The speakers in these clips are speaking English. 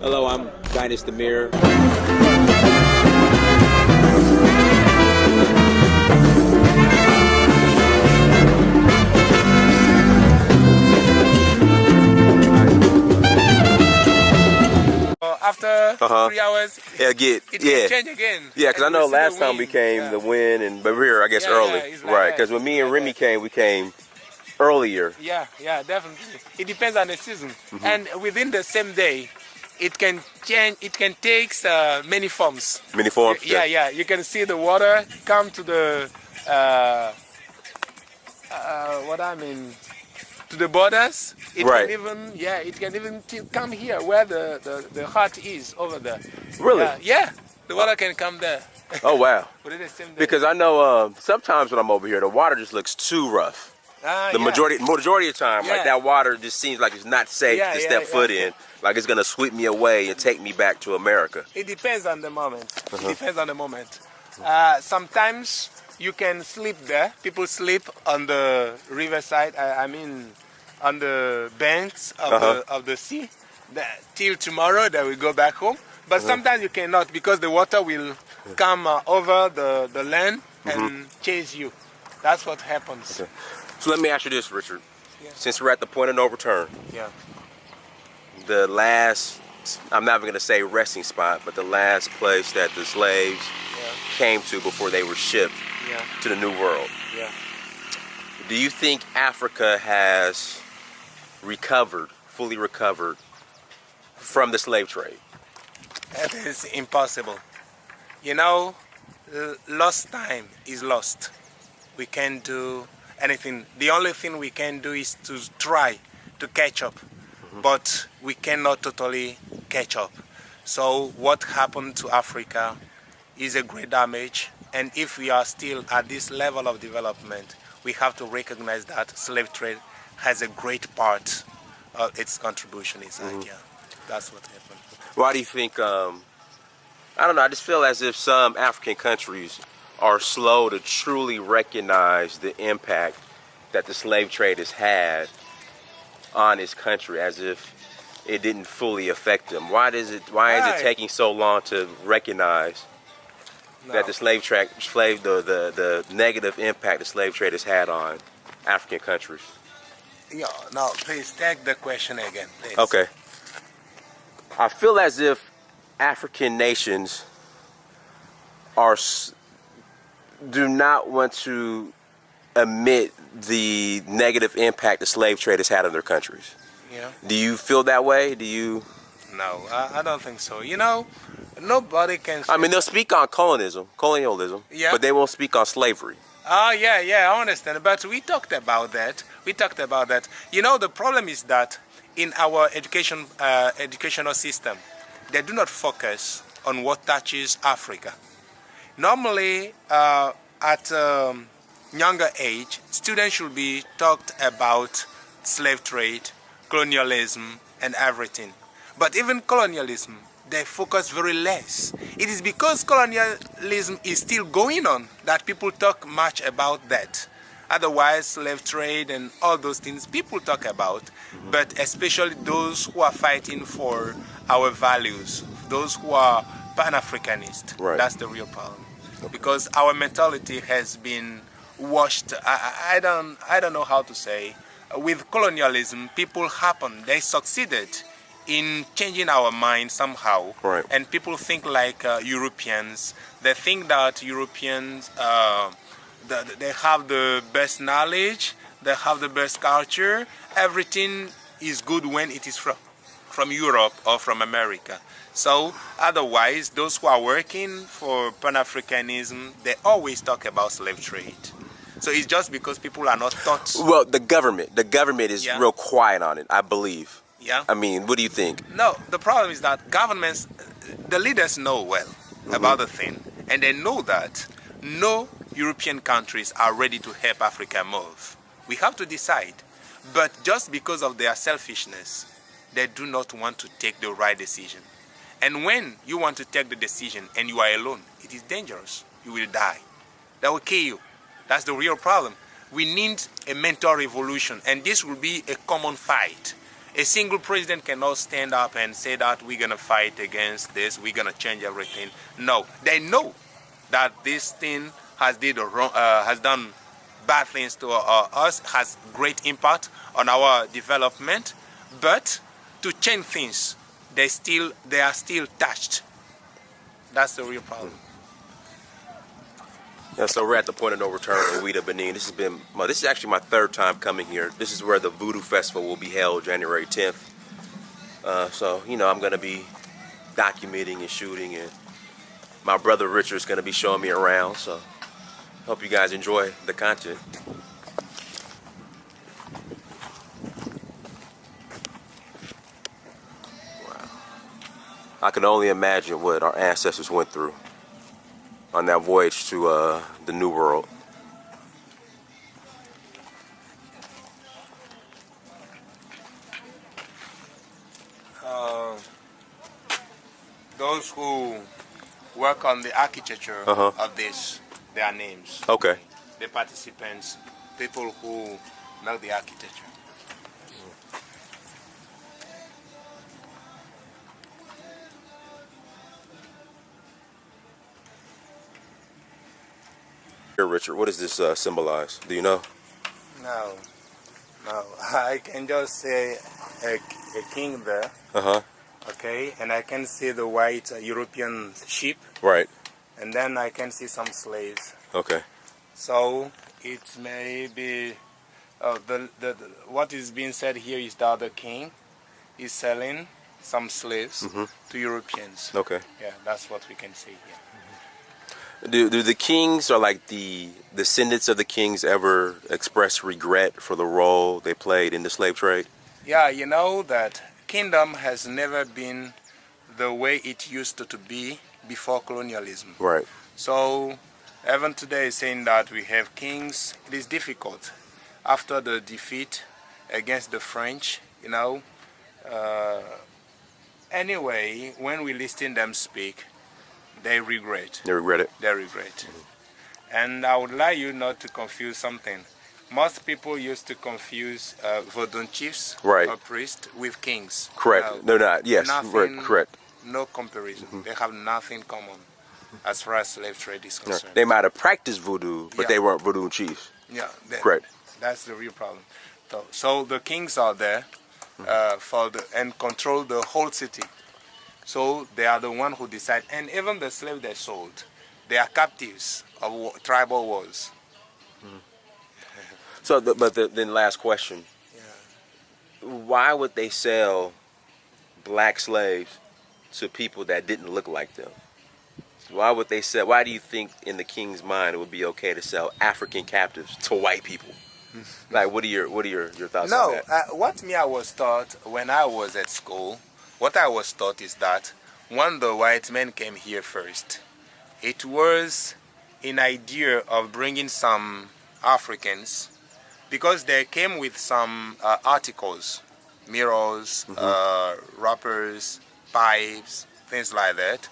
Hello, I'm Dynasty Demir. After 3 hours, Yeah, it can change again. Yeah, because I And know we see last the time we wind. came, the wind, but we were, I guess, Yeah, early. yeah, it's like Right, that. because when me and Like Remy that. came, we came earlier. Yeah, definitely. It depends on the season. And within the same day, it can change, it can take many forms. Many forms? Yeah. You can see the water come to the, to the borders. It Right. can even come here where the hut is over there. Really? Yeah, the water can come there. Oh, wow. Within the same day. Because I know sometimes when I'm over here, the water just looks too rough. The majority of the time, like that water just seems like it's not safe to step foot in. Like it's gonna sweep me away and take me back to America. It depends on the moment. It depends on the moment. Sometimes you can sleep there. People sleep on the riverside. I mean, on the banks of the sea. Till tomorrow, they will go back home. But sometimes you cannot because the water will come over the land and chase you. That's what happens. Okay. So let me ask you this, Richard. Yeah. Since we're at the point of no return, Yeah. the last, I'm not even going to say resting spot, but the last place that the slaves came to before they were shipped to the New World. Yeah. Do you think Africa has fully recovered from the slave trade? That is impossible. You know, lost time is lost. We can't do anything. The only thing we can do is to try to catch up, but we cannot totally catch up. So what happened to Africa is a great damage, and if we are still at this level of development, we have to recognize that slave trade has a great part of its contribution inside. Yeah, that's what happened. Why do you think, I don't know, I just feel as if some African countries are slow to truly recognize the impact that the slave trade has had on its country, as if it didn't fully affect them. Why is it taking so long to recognize that the the negative impact the slave trade has had on African countries? Yeah, no, please take the question again, please. Okay. I feel as if African nations do not want to admit the negative impact the slave trade has had on their countries. Yeah. Do you feel that way? Do you? No, I don't think so. You know, nobody can. I mean, they'll speak on colonialism, Yeah. but they won't speak on slavery. Oh, yeah, I understand. But we talked about that. You know, the problem is that in our educational system, they do not focus on what touches Africa. Normally, at younger age, students should be taught about slave trade, colonialism, and everything. But even colonialism, they focus very less. It is because colonialism is still going on that people talk much about that. Otherwise, slave trade and all those things people talk about, but especially those who are fighting for our values, those who are Pan-Africanist. Right. That's the real problem. Because our mentality has been washed. I don't know how to say. With colonialism, they succeeded in changing our mind somehow. Right. And people think like Europeans. They think that Europeans, they have the best knowledge, they have the best culture. Everything is good when it is from Europe or from America. So otherwise, those who are working for Pan-Africanism, they always talk about slave trade. So it's just because people are not taught. Well, the government is real quiet on it, I believe. Yeah. I mean, what do you think? No, the problem is that governments, the leaders know well about the thing, and they know that no European countries are ready to help Africa move. We have to decide. But just because of their selfishness, they do not want to take the right decision. And when you want to take the decision and you are alone, it is dangerous. You will die. That will kill you. That's the real problem. We need a mental revolution, and this will be a common fight. A single president cannot stand up and say that we're going to fight against this, we're going to change everything. No, they know that this thing has done bad things to us, has great impact on our development, but to change things, they are still touched. That's the real problem. Yeah, so we're at the point of no return in Ouidah, Benin. This is actually my third time coming here. This is where the Voodoo Festival will be held January 10th. So, you know, I'm going to be documenting and shooting, and my brother Richard's going to be showing me around. So, hope you guys enjoy the content. Wow. I can only imagine what our ancestors went through on that voyage to the New World. Those who work on the architecture of this, their names. Okay. The participants, people who make the architecture. Here, Richard, what does this symbolize? Do you know? No. I can just say a king there. Okay, and I can see the white European ship. Right. And then I can see some slaves. Okay. So it may be what is being said here is that the king is selling some slaves to Europeans. Okay. Yeah, that's what we can see here. Do the kings, or like the descendants of the kings, ever express regret for the role they played in the slave trade? Yeah, you know that kingdom has never been the way it used to be before colonialism. Right. So even today, saying that we have kings, it is difficult. After the defeat against the French, you know, anyway, when we listen them speak, they regret. They regret it? They regret. And I would like you not to confuse something. Most people used to confuse Vodun chiefs or priests with kings. Correct. They're not. Yes. Nothing, correct. No comparison. They have nothing common as far as slave trade is concerned. They might have practiced voodoo, but they weren't voodoo chiefs. Yeah. Correct. That's the real problem. So the kings are there and control the whole city. So they are the one who decide. And even the slaves they sold, they are captives of tribal wars. So, then last question. Yeah. Why would they sell black slaves to people that didn't look like them? Why do you think in the king's mind it would be okay to sell African captives to white people? Like, what are your thoughts on that? What I was taught when I was at school, what I was taught is that when the white men came here first, it was an idea of bringing some Africans, because they came with some articles, mirrors, wrappers, pipes, things like that.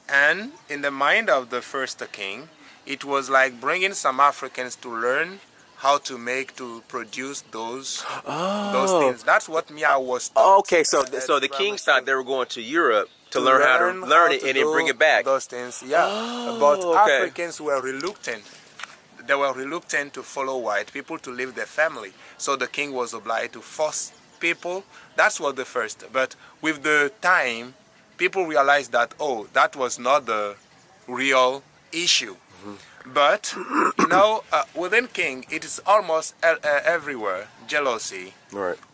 And in the mind of the first king, it was like bringing some Africans to learn how to produce those things. That's what I was taught. Okay, so the kings thought they were going to Europe to learn how to learn it and then bring it back. Those things, yeah. But Africans were reluctant. They were reluctant to follow white people, to leave their family. So the king was obliged to force people. That's what the first. But with the time, people realized that, that was not the real issue. But now, within king, it is almost everywhere jealousy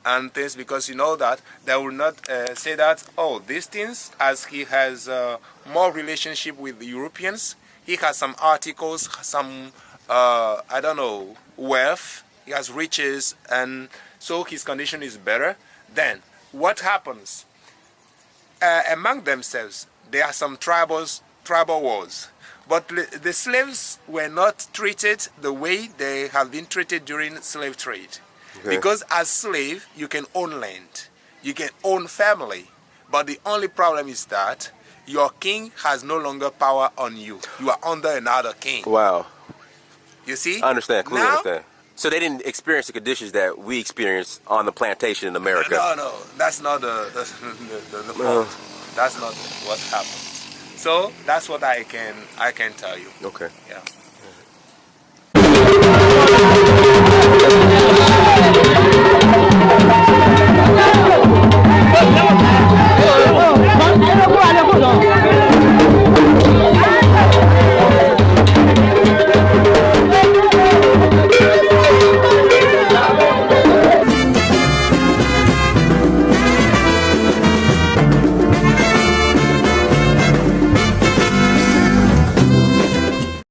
and things, because you know that they will not say that, these things, as he has more relationship with the Europeans, he has some articles, some wealth, he has riches, and so his condition is better. Then what happens? Among themselves, there are some tribal wars. But the slaves were not treated the way they have been treated during slave trade. Because as slave, you can own land, you can own family. But the only problem is that your king has no longer power on you. You are under another king. Wow. You see? I understand. Clearly understand. So they didn't experience the conditions that we experienced on the plantation in America. No, that's not the fault. That's not what happened. So that's what I can tell you. Okay. Yeah.